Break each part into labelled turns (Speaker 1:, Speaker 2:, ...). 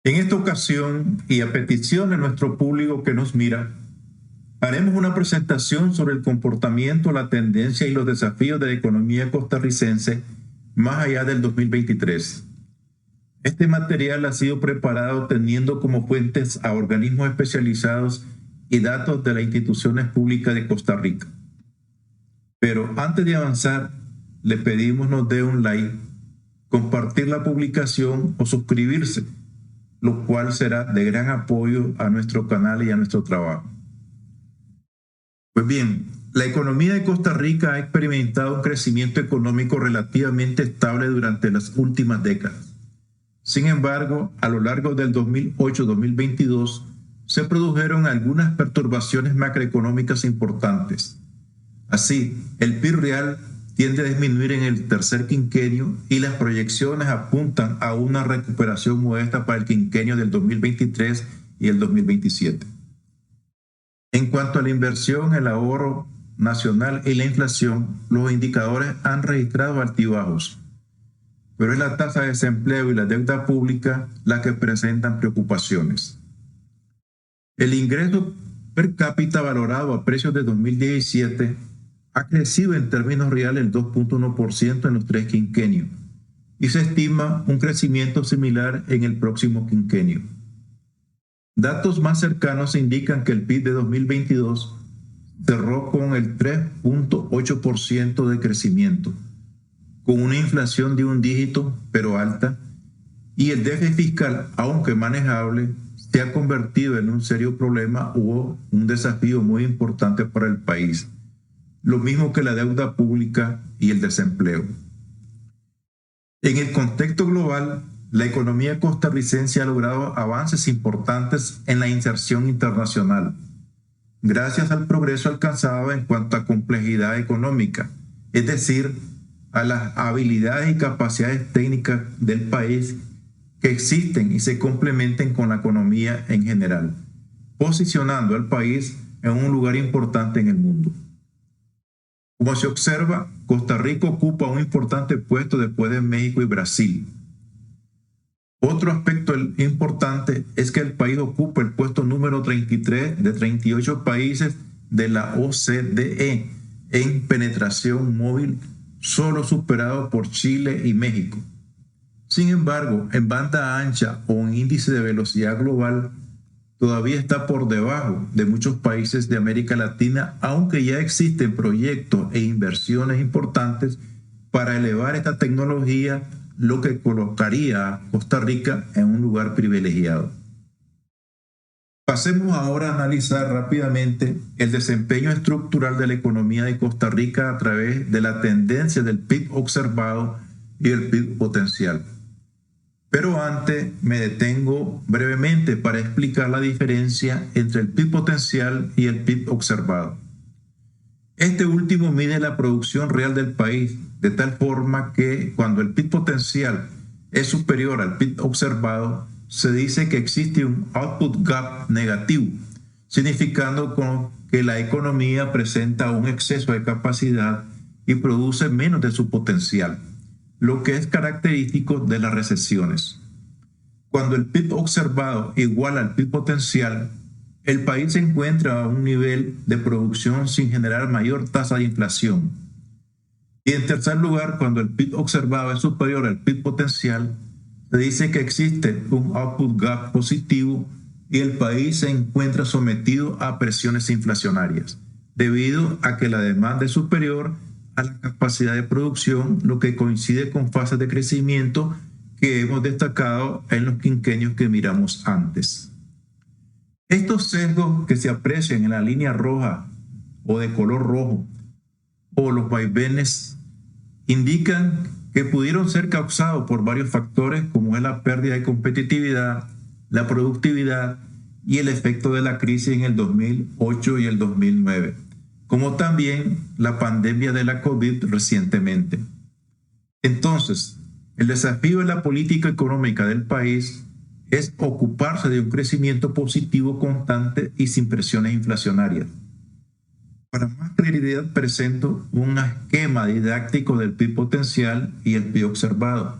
Speaker 1: En esta ocasión, y a petición de nuestro público que nos mira, haremos una presentación sobre el comportamiento, la tendencia y los desafíos de la economía costarricense más allá del 2023. Este material ha sido preparado teniendo como fuentes a organismos especializados y datos de las instituciones públicas de Costa Rica. Pero antes de avanzar, le pedimos nos dé un like, compartir la publicación o suscribirse, lo cual será de gran apoyo a nuestro canal y a nuestro trabajo. Pues bien, la economía de Costa Rica ha experimentado un crecimiento económico relativamente estable durante las últimas décadas. Sin embargo, a lo largo del 2008-2022 se produjeron algunas perturbaciones macroeconómicas importantes. Así, el PIB real tiende a disminuir en el tercer quinquenio y las proyecciones apuntan a una recuperación modesta para el quinquenio del 2023 y el 2027. En cuanto a la inversión, el ahorro nacional y la inflación, los indicadores han registrado altibajos, pero es la tasa de desempleo y la deuda pública las que presentan preocupaciones. El ingreso per cápita valorado a precios de 2017 ha crecido en términos reales el 2.1% en los tres quinquenios y se estima un crecimiento similar en el próximo quinquenio. Datos más cercanos indican que el PIB de 2022 cerró con el 3.8% de crecimiento, con una inflación de un dígito pero alta, y el déficit fiscal, aunque manejable, se ha convertido en un serio problema o un desafío muy importante para el país, lo mismo que la deuda pública y el desempleo. En el contexto global, la economía costarricense ha logrado avances importantes en la inserción internacional, gracias al progreso alcanzado en cuanto a complejidad económica, es decir, a las habilidades y capacidades técnicas del país que existen y se complementen con la economía en general, posicionando al país en un lugar importante en el mundo. Como se observa, Costa Rica ocupa un importante puesto después de México y Brasil. Otro aspecto importante es que el país ocupa el puesto número 33 de 38 países de la OCDE en penetración móvil, solo superado por Chile y México. Sin embargo, en banda ancha o en índice de velocidad global, todavía está por debajo de muchos países de América Latina, aunque ya existen proyectos e inversiones importantes para elevar esta tecnología, lo que colocaría a Costa Rica en un lugar privilegiado. Pasemos ahora a analizar rápidamente el desempeño estructural de la economía de Costa Rica a través de la tendencia del PIB observado y el PIB potencial. Pero antes me detengo brevemente para explicar la diferencia entre el PIB potencial y el PIB observado. Este último mide la producción real del país, de tal forma que cuando el PIB potencial es superior al PIB observado, se dice que existe un output gap negativo, significando que la economía presenta un exceso de capacidad y produce menos de su potencial, lo que es característico de las recesiones. Cuando el PIB observado iguala al PIB potencial, el país se encuentra a un nivel de producción sin generar mayor tasa de inflación. Y en tercer lugar, cuando el PIB observado es superior al PIB potencial, se dice que existe un output gap positivo y el país se encuentra sometido a presiones inflacionarias, debido a que la demanda es superior a la capacidad de producción, lo que coincide con fases de crecimiento que hemos destacado en los quinquenios que miramos antes. Estos sesgos que se aprecian en la línea roja o de color rojo o los vaivenes indican que pudieron ser causados por varios factores como es la pérdida de competitividad, la productividad y el efecto de la crisis en el 2008 y el 2009, como también la pandemia de la COVID recientemente. Entonces, el desafío de la política económica del país es ocuparse de un crecimiento positivo constante y sin presiones inflacionarias. Para más claridad presento un esquema didáctico del PIB potencial y el PIB observado,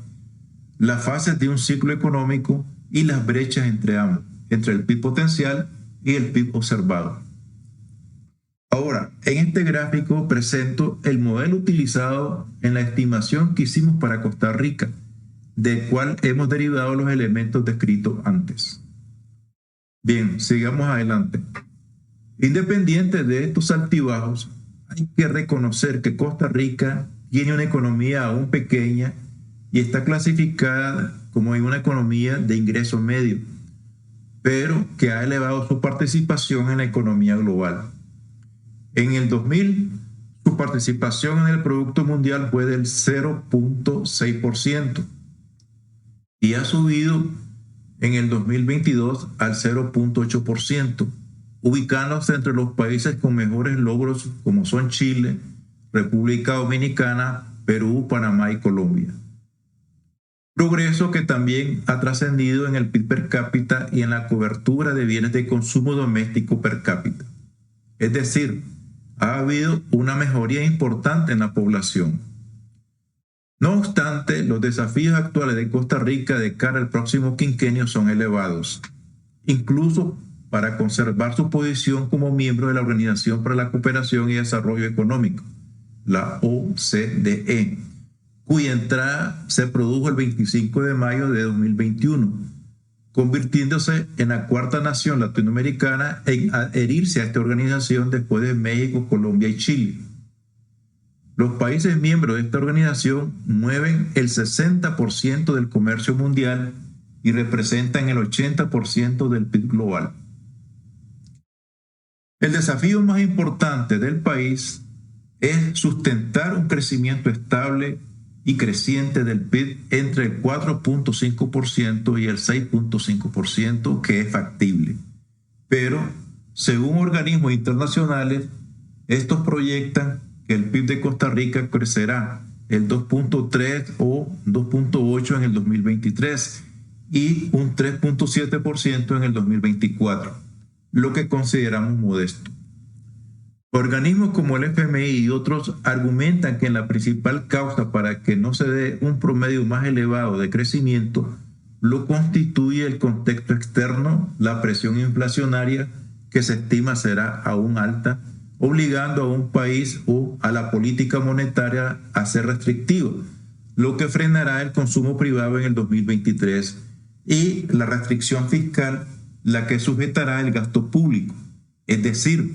Speaker 1: las fases de un ciclo económico y las brechas entre ambos, entre el PIB potencial y el PIB observado. Ahora, en este gráfico presento el modelo utilizado en la estimación que hicimos para Costa Rica, del cual hemos derivado los elementos descritos antes. Bien, sigamos adelante. Independiente de estos altibajos, hay que reconocer que Costa Rica tiene una economía aún pequeña y está clasificada como una economía de ingreso medio, pero que ha elevado su participación en la economía global. En el 2000, su participación en el Producto Mundial fue del 0.6% y ha subido en el 2022 al 0.8%, ubicándose entre los países con mejores logros como son Chile, República Dominicana, Perú, Panamá y Colombia. Progreso que también ha trascendido en el PIB per cápita y en la cobertura de bienes de consumo doméstico per cápita. Es decir, ha habido una mejoría importante en la población. No obstante, los desafíos actuales de Costa Rica de cara al próximo quinquenio son elevados, incluso para conservar su posición como miembro de la Organización para la Cooperación y Desarrollo Económico, la OCDE, cuya entrada se produjo el 25 de mayo de 2021, convirtiéndose en la cuarta nación latinoamericana en adherirse a esta organización después de México, Colombia y Chile. Los países miembros de esta organización mueven el 60% del comercio mundial y representan el 80% del PIB global. El desafío más importante del país es sustentar un crecimiento estable y creciente del PIB entre el 4.5% y el 6.5%, que es factible. Pero, según organismos internacionales, estos proyectan que el PIB de Costa Rica crecerá el 2.3 o 2.8 en el 2023 y un 3.7% en el 2024, lo que consideramos modesto. Organismos como el FMI y otros argumentan que la principal causa para que no se dé un promedio más elevado de crecimiento lo constituye el contexto externo, la presión inflacionaria que se estima será aún alta, obligando a un país o a la política monetaria a ser restrictivo, lo que frenará el consumo privado en el 2023, y la restricción fiscal, la que sujetará el gasto público, es decir,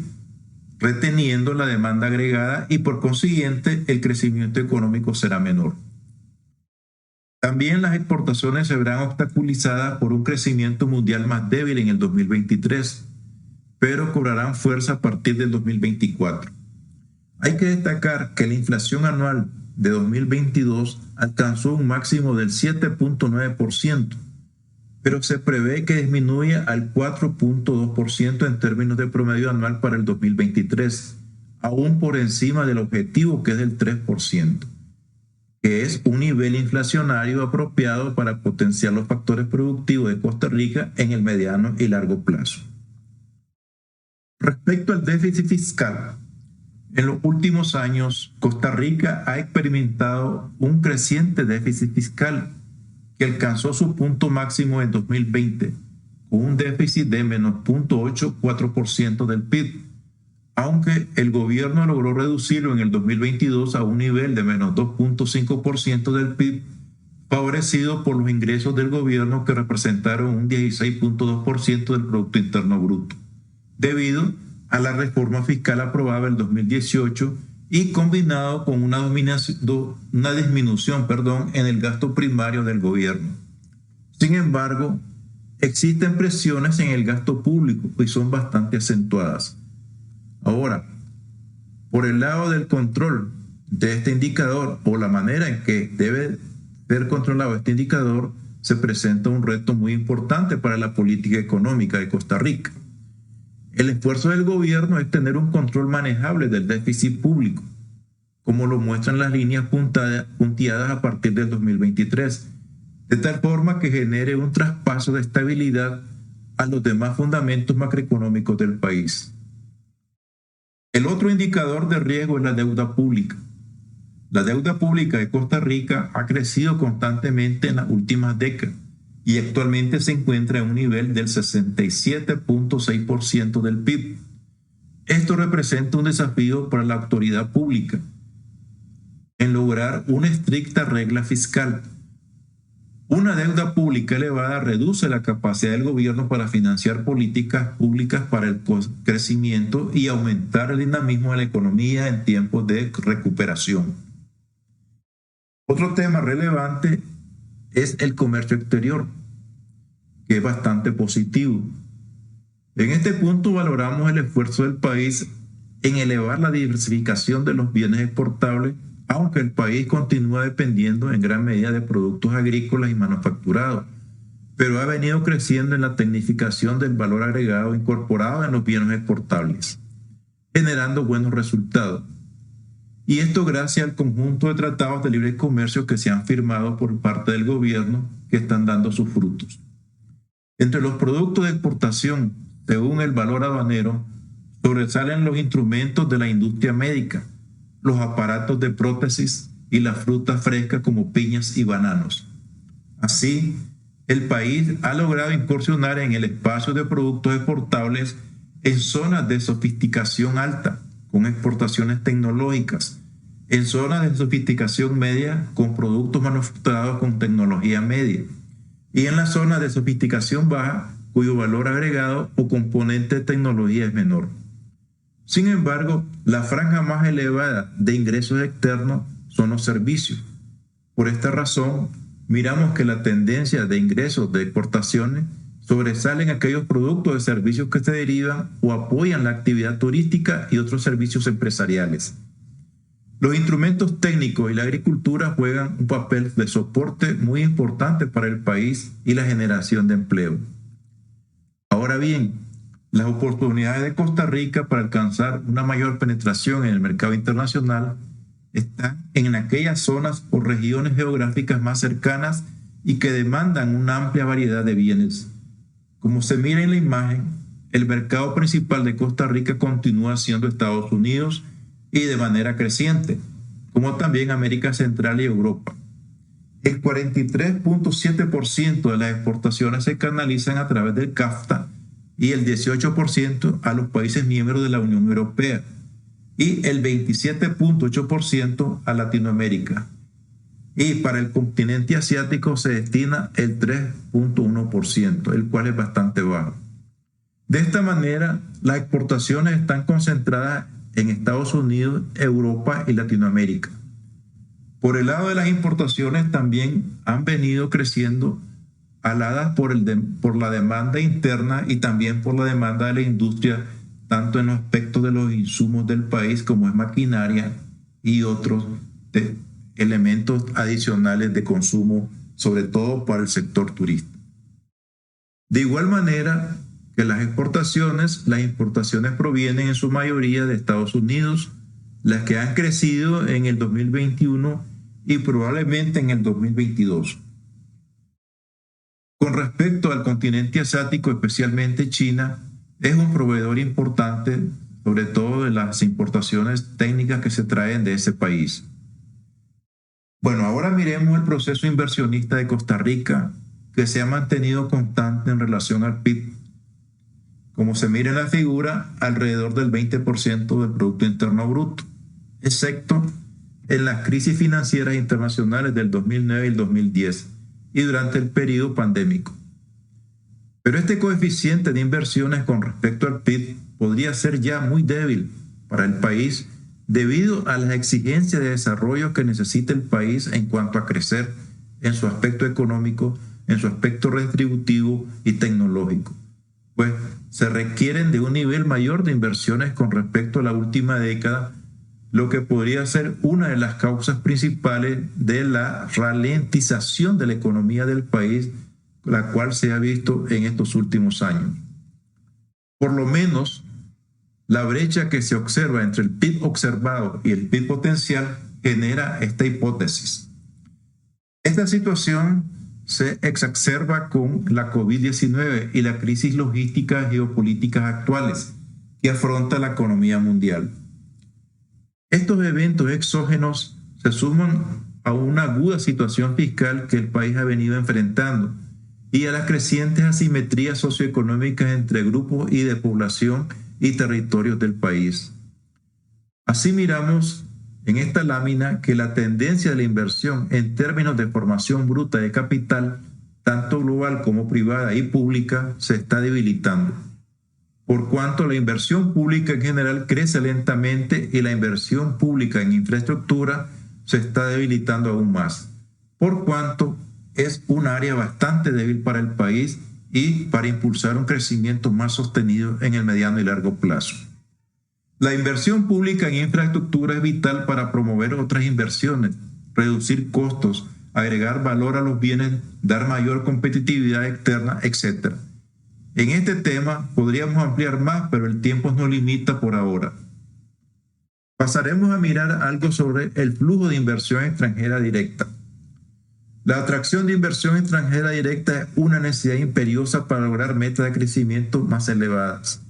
Speaker 1: reteniendo la demanda agregada y por consiguiente el crecimiento económico será menor. También las exportaciones se verán obstaculizadas por un crecimiento mundial más débil en el 2023, pero cobrarán fuerza a partir del 2024. Hay que destacar que la inflación anual de 2022 alcanzó un máximo del 7.9%, pero se prevé que disminuya al 4.2% en términos de promedio anual para el 2023, aún por encima del objetivo que es del 3%, que es un nivel inflacionario apropiado para potenciar los factores productivos de Costa Rica en el mediano y largo plazo. Respecto al déficit fiscal, en los últimos años Costa Rica ha experimentado un creciente déficit fiscal que alcanzó su punto máximo en 2020, con un déficit de menos 0.84% del PIB, aunque el gobierno logró reducirlo en el 2022 a un nivel de menos 2.5% del PIB, favorecido por los ingresos del gobierno que representaron un 16.2% del Producto Interno Bruto, debido a la reforma fiscal aprobada en 2018 y combinado con una disminución en el gasto primario del gobierno. Sin embargo, existen presiones en el gasto público y son bastante acentuadas. Ahora, por el lado del control de este indicador o la manera en que debe ser controlado este indicador, se presenta un reto muy importante para la política económica de Costa Rica. El esfuerzo del gobierno es tener un control manejable del déficit público, como lo muestran las líneas punteadas a partir del 2023, de tal forma que genere un traspaso de estabilidad a los demás fundamentos macroeconómicos del país. El otro indicador de riesgo es la deuda pública. La deuda pública de Costa Rica ha crecido constantemente en las últimas décadas y actualmente se encuentra en un nivel del 67.6% del PIB. Esto representa un desafío para la autoridad pública en lograr una estricta regla fiscal. Una deuda pública elevada reduce la capacidad del gobierno para financiar políticas públicas para el crecimiento y aumentar el dinamismo de la economía en tiempos de recuperación. Otro tema relevante es el comercio exterior, que es bastante positivo. En este punto valoramos el esfuerzo del país en elevar la diversificación de los bienes exportables, aunque el país continúa dependiendo en gran medida de productos agrícolas y manufacturados, pero ha venido creciendo en la tecnificación del valor agregado incorporado en los bienes exportables, generando buenos resultados. Y esto gracias al conjunto de tratados de libre comercio que se han firmado por parte del gobierno, que están dando sus frutos. Entre los productos de exportación, según el valor aduanero, sobresalen los instrumentos de la industria médica, los aparatos de prótesis y las frutas frescas como piñas y bananos. Así, el país ha logrado incursionar en el espacio de productos exportables en zonas de sofisticación alta, con exportaciones tecnológicas, en zonas de sofisticación media, con productos manufacturados con tecnología media, y en las zonas de sofisticación baja, cuyo valor agregado o componente de tecnología es menor. Sin embargo, la franja más elevada de ingresos externos son los servicios. Por esta razón, miramos que la tendencia de ingresos de exportaciones sobresalen aquellos productos y servicios que se derivan o apoyan la actividad turística y otros servicios empresariales. Los instrumentos técnicos y la agricultura juegan un papel de soporte muy importante para el país y la generación de empleo. Ahora bien, las oportunidades de Costa Rica para alcanzar una mayor penetración en el mercado internacional están en aquellas zonas o regiones geográficas más cercanas y que demandan una amplia variedad de bienes. Como se mira en la imagen, el mercado principal de Costa Rica continúa siendo Estados Unidos y de manera creciente, como también América Central y Europa. El 43.7% de las exportaciones se canalizan a través del CAFTA y el 18% a los países miembros de la Unión Europea y el 27.8% a Latinoamérica. Y para el continente asiático se destina el 3.1%, el cual es bastante bajo. De esta manera, las exportaciones están concentradas en Estados Unidos, Europa y Latinoamérica. Por el lado de las importaciones también han venido creciendo, aladas por la demanda interna y también por la demanda de la industria, tanto en los aspectos de los insumos del país como es maquinaria y otros elementos adicionales de consumo, sobre todo para el sector turístico. De igual manera que las importaciones provienen en su mayoría de Estados Unidos, las que han crecido en el 2021 y probablemente en el 2022. Con respecto al continente asiático, especialmente China, es un proveedor importante, sobre todo de las importaciones técnicas que se traen de ese país. Bueno, ahora miremos el proceso inversionista de Costa Rica, que se ha mantenido constante en relación al PIB. Como se mira en la figura, alrededor del 20% del Producto Interno Bruto, excepto en las crisis financieras internacionales del 2009 y el 2010 y durante el periodo pandémico. Pero este coeficiente de inversiones con respecto al PIB podría ser ya muy débil para el país debido a las exigencias de desarrollo que necesita el país en cuanto a crecer en su aspecto económico, en su aspecto retributivo y tecnológico. Pues se requieren de un nivel mayor de inversiones con respecto a la última década, lo que podría ser una de las causas principales de la ralentización de la economía del país, la cual se ha visto en estos últimos años. Por lo menos, la brecha que se observa entre el PIB observado y el PIB potencial genera esta hipótesis. Esta situación se exacerba con la COVID-19 y la crisis logística y geopolíticas actuales que afronta la economía mundial. Estos eventos exógenos se suman a una aguda situación fiscal que el país ha venido enfrentando y a las crecientes asimetrías socioeconómicas entre grupos y de población y territorios del país. Así miramos en esta lámina que la tendencia de la inversión en términos de formación bruta de capital, tanto global como privada y pública, se está debilitando, por cuanto la inversión pública en general crece lentamente y la inversión pública en infraestructura se está debilitando aún más, por cuanto es un área bastante débil para el país y para impulsar un crecimiento más sostenido en el mediano y largo plazo. La inversión pública en infraestructura es vital para promover otras inversiones, reducir costos, agregar valor a los bienes, dar mayor competitividad externa, etc. En este tema podríamos ampliar más, pero el tiempo nos limita por ahora. Pasaremos a mirar algo sobre el flujo de inversión extranjera directa. La atracción de inversión extranjera directa es una necesidad imperiosa para lograr metas de crecimiento más elevadas.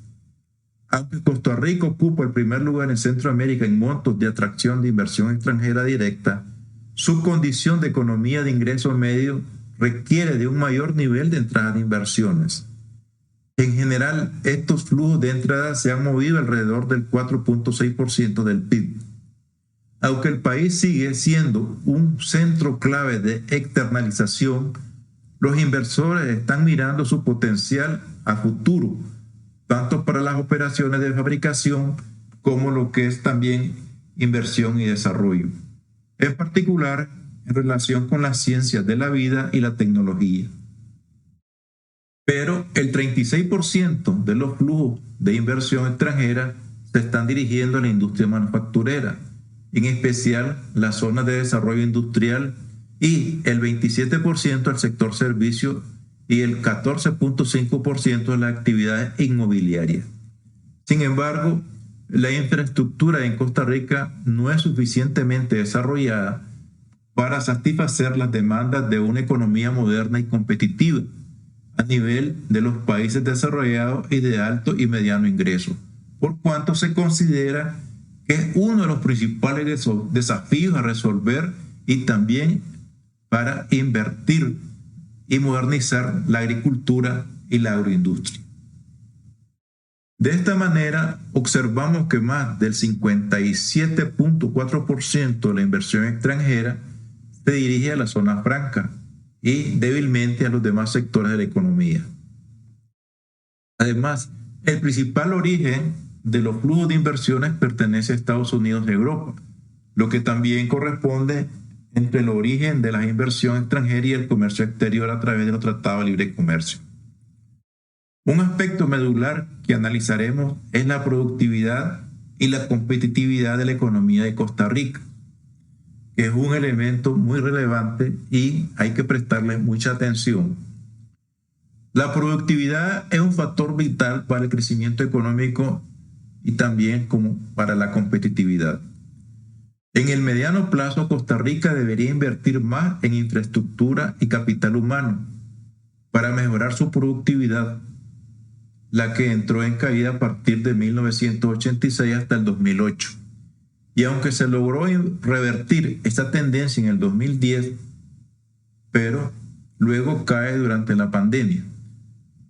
Speaker 1: Aunque Costa Rica ocupa el primer lugar en Centroamérica en montos de atracción de inversión extranjera directa, su condición de economía de ingreso medio requiere de un mayor nivel de entrada de inversiones. En general, estos flujos de entrada se han movido alrededor del 4.6% del PIB. Aunque el país sigue siendo un centro clave de externalización, los inversores están mirando su potencial a futuro, tanto para las operaciones de fabricación como lo que es también inversión y desarrollo, en particular en relación con las ciencias de la vida y la tecnología. Pero el 36% de los flujos de inversión extranjera se están dirigiendo a la industria manufacturera, en especial las zonas de desarrollo industrial, y el 27% al sector servicio y el 14.5% a las actividades inmobiliarias. Sin embargo, la infraestructura en Costa Rica no es suficientemente desarrollada para satisfacer las demandas de una economía moderna y competitiva a nivel de los países desarrollados y de alto y mediano ingreso, por cuanto se considera que es uno de los principales desafíos a resolver y también para invertir y modernizar la agricultura y la agroindustria. De esta manera, observamos que más del 57.4% de la inversión extranjera se dirige a la zona franca y débilmente a los demás sectores de la economía. Además, el principal origen de los flujos de inversiones pertenece a Estados Unidos y Europa, lo que también corresponde entre el origen de la inversión extranjera y el comercio exterior a través de los tratados de libre comercio. Un aspecto medular que analizaremos es la productividad y la competitividad de la economía de Costa Rica, que es un elemento muy relevante y hay que prestarle mucha atención. La productividad es un factor vital para el crecimiento económico y también como para la competitividad. En el mediano plazo, Costa Rica debería invertir más en infraestructura y capital humano para mejorar su productividad, la que entró en caída a partir de 1986 hasta el 2008. Y aunque se logró revertir esta tendencia en el 2010, pero luego cae durante la pandemia.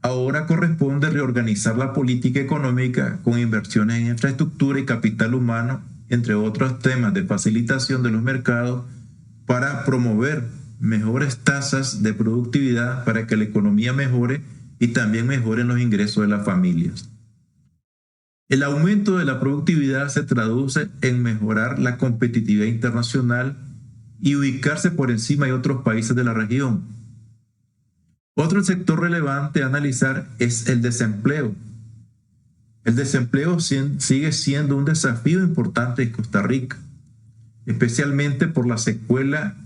Speaker 1: Ahora corresponde reorganizar la política económica con inversiones en infraestructura y capital humano, entre otros temas de facilitación de los mercados, para promover mejores tasas de productividad para que la economía mejore y también mejoren los ingresos de las familias. El aumento de la productividad se traduce en mejorar la competitividad internacional y ubicarse por encima de otros países de la región. Otro sector relevante a analizar es el desempleo. El desempleo sigue siendo un desafío importante en Costa Rica, especialmente por la secuela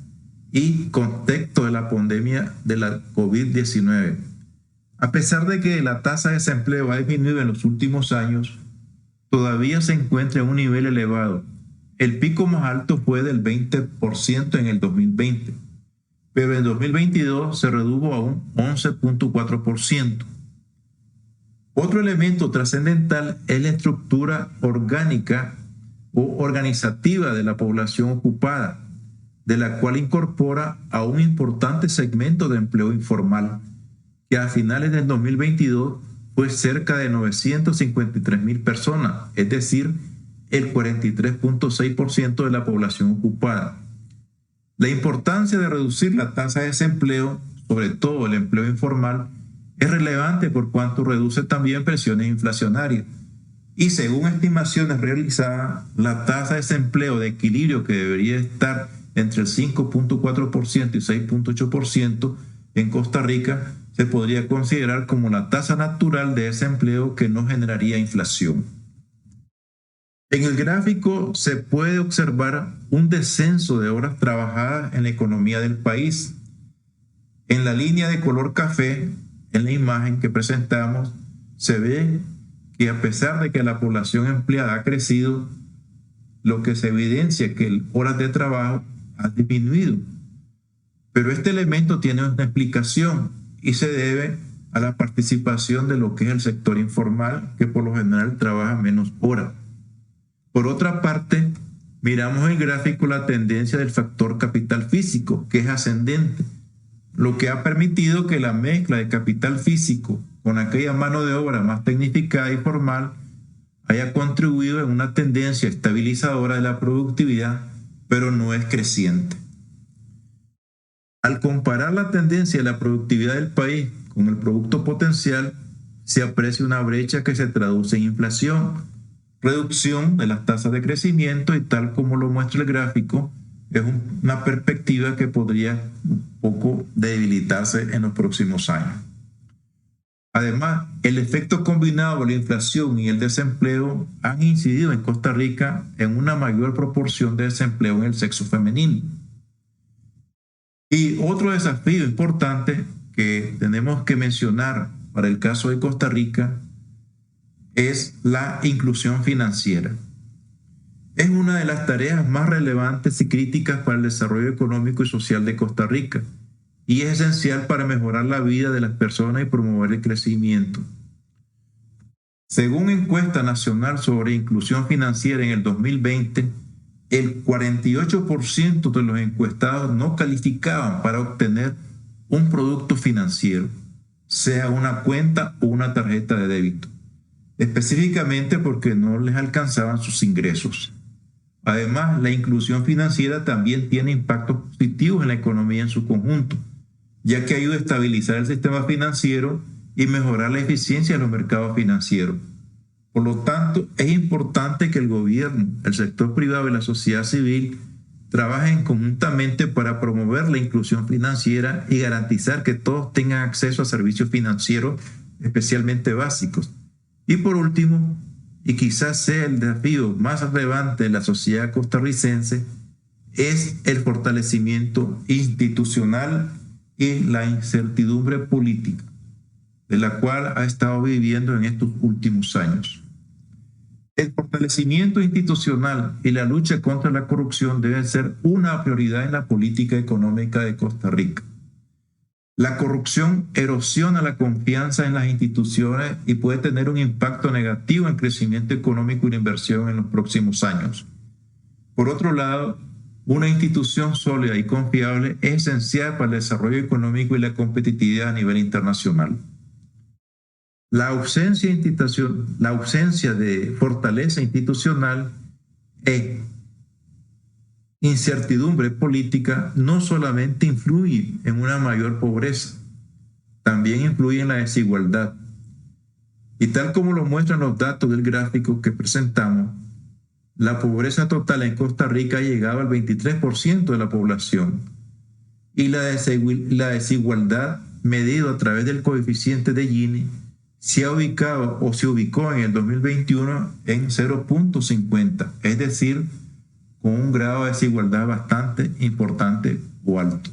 Speaker 1: y contexto de la pandemia de la COVID-19. A pesar de que la tasa de desempleo ha disminuido en los últimos años, todavía se encuentra en un nivel elevado. El pico más alto fue del 20% en el 2020, pero en 2022 se redujo a un 11.4%. Otro elemento trascendental es la estructura orgánica o organizativa de la población ocupada, de la cual incorpora a un importante segmento de empleo informal, que a finales del 2022 fue cerca de 953,000 personas, es decir, el 43,6% de la población ocupada. La importancia de reducir la tasa de desempleo, sobre todo el empleo informal, es relevante por cuanto reduce también presiones inflacionarias. Y según estimaciones realizadas, la tasa de desempleo de equilibrio, que debería estar entre el 5,4% y 6,8% en Costa Rica, se podría considerar como la tasa natural de desempleo que no generaría inflación. En el gráfico se puede observar un descenso de horas trabajadas en la economía del país. En la línea de color café, en la imagen que presentamos, se ve que a pesar de que la población empleada ha crecido, lo que se evidencia es que las horas de trabajo han disminuido. Pero este elemento tiene una explicación y se debe a la participación de lo que es el sector informal, que por lo general trabaja menos horas. Por otra parte, miramos en el gráfico la tendencia del factor capital físico, que es ascendente, lo que ha permitido que la mezcla de capital físico con aquella mano de obra más tecnificada y formal haya contribuido en una tendencia estabilizadora de la productividad, pero no es creciente. Al comparar la tendencia de la productividad del país con el producto potencial, se aprecia una brecha que se traduce en inflación, reducción de las tasas de crecimiento y, tal como lo muestra el gráfico, es una perspectiva que podría un poco debilitarse en los próximos años. Además, el efecto combinado de la inflación y el desempleo han incidido en Costa Rica en una mayor proporción de desempleo en el sexo femenino. Y otro desafío importante que tenemos que mencionar para el caso de Costa Rica es la inclusión financiera. Es una de las tareas más relevantes y críticas para el desarrollo económico y social de Costa Rica, y es esencial para mejorar la vida de las personas y promover el crecimiento. Según Encuesta Nacional sobre Inclusión Financiera en el 2020, el 48% de los encuestados no calificaban para obtener un producto financiero, sea una cuenta o una tarjeta de débito, específicamente porque no les alcanzaban sus ingresos. Además, la inclusión financiera también tiene impactos positivos en la economía en su conjunto, ya que ayuda a estabilizar el sistema financiero y mejorar la eficiencia de los mercados financieros. Por lo tanto, es importante que el gobierno, el sector privado y la sociedad civil trabajen conjuntamente para promover la inclusión financiera y garantizar que todos tengan acceso a servicios financieros, especialmente básicos. Y por último, y quizás sea el desafío más relevante de la sociedad costarricense, es el fortalecimiento institucional y la incertidumbre política, de la cual ha estado viviendo en estos últimos años. El fortalecimiento institucional y la lucha contra la corrupción deben ser una prioridad en la política económica de Costa Rica. La corrupción erosiona la confianza en las instituciones y puede tener un impacto negativo en el crecimiento económico y la inversión en los próximos años. Por otro lado, una institución sólida y confiable es esencial para el desarrollo económico y la competitividad a nivel internacional. La ausencia de fortaleza institucional e incertidumbre política no solamente influye en una mayor pobreza, también influye en la desigualdad. Y tal como lo muestran los datos del gráfico que presentamos, la pobreza total en Costa Rica ha llegado al 23% de la población, y la desigualdad medido a través del coeficiente de Gini se ubicó en el 2021 en 0,50, es decir, con un grado de desigualdad bastante importante o alto.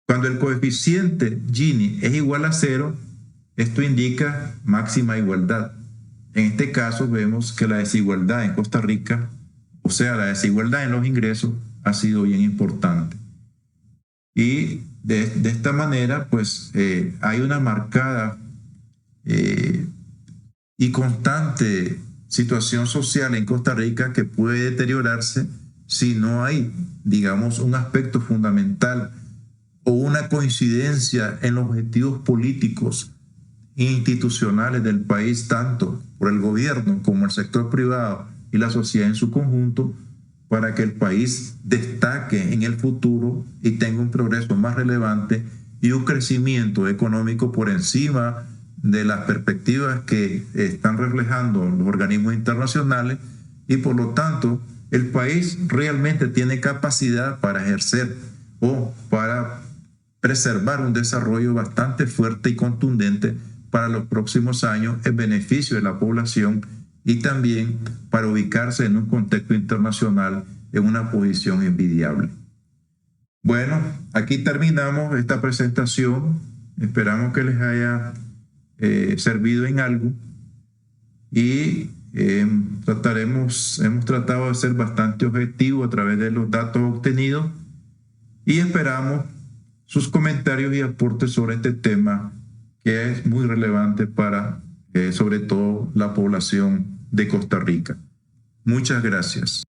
Speaker 1: Cuando el coeficiente Gini es igual a 0, esto indica máxima igualdad. En este caso vemos que la desigualdad en Costa Rica, o sea, la desigualdad en los ingresos, ha sido bien importante. Y de esta manera, pues hay una marcada y constante situación social en Costa Rica que puede deteriorarse si no hay, digamos, un aspecto fundamental o una coincidencia en los objetivos políticos e institucionales del país, tanto por el gobierno como el sector privado y la sociedad en su conjunto, para que el país destaque en el futuro y tenga un progreso más relevante y un crecimiento económico por encima de las perspectivas que están reflejando los organismos internacionales, y por lo tanto el país realmente tiene capacidad para ejercer o para preservar un desarrollo bastante fuerte y contundente para los próximos años en beneficio de la población y también para ubicarse en un contexto internacional en una posición envidiable. Bueno, aquí terminamos esta presentación. Esperamos que les haya servido en algo y hemos tratado de ser bastante objetivos a través de los datos obtenidos y esperamos sus comentarios y aportes sobre este tema que es muy relevante para sobre todo la población de Costa Rica. Muchas gracias.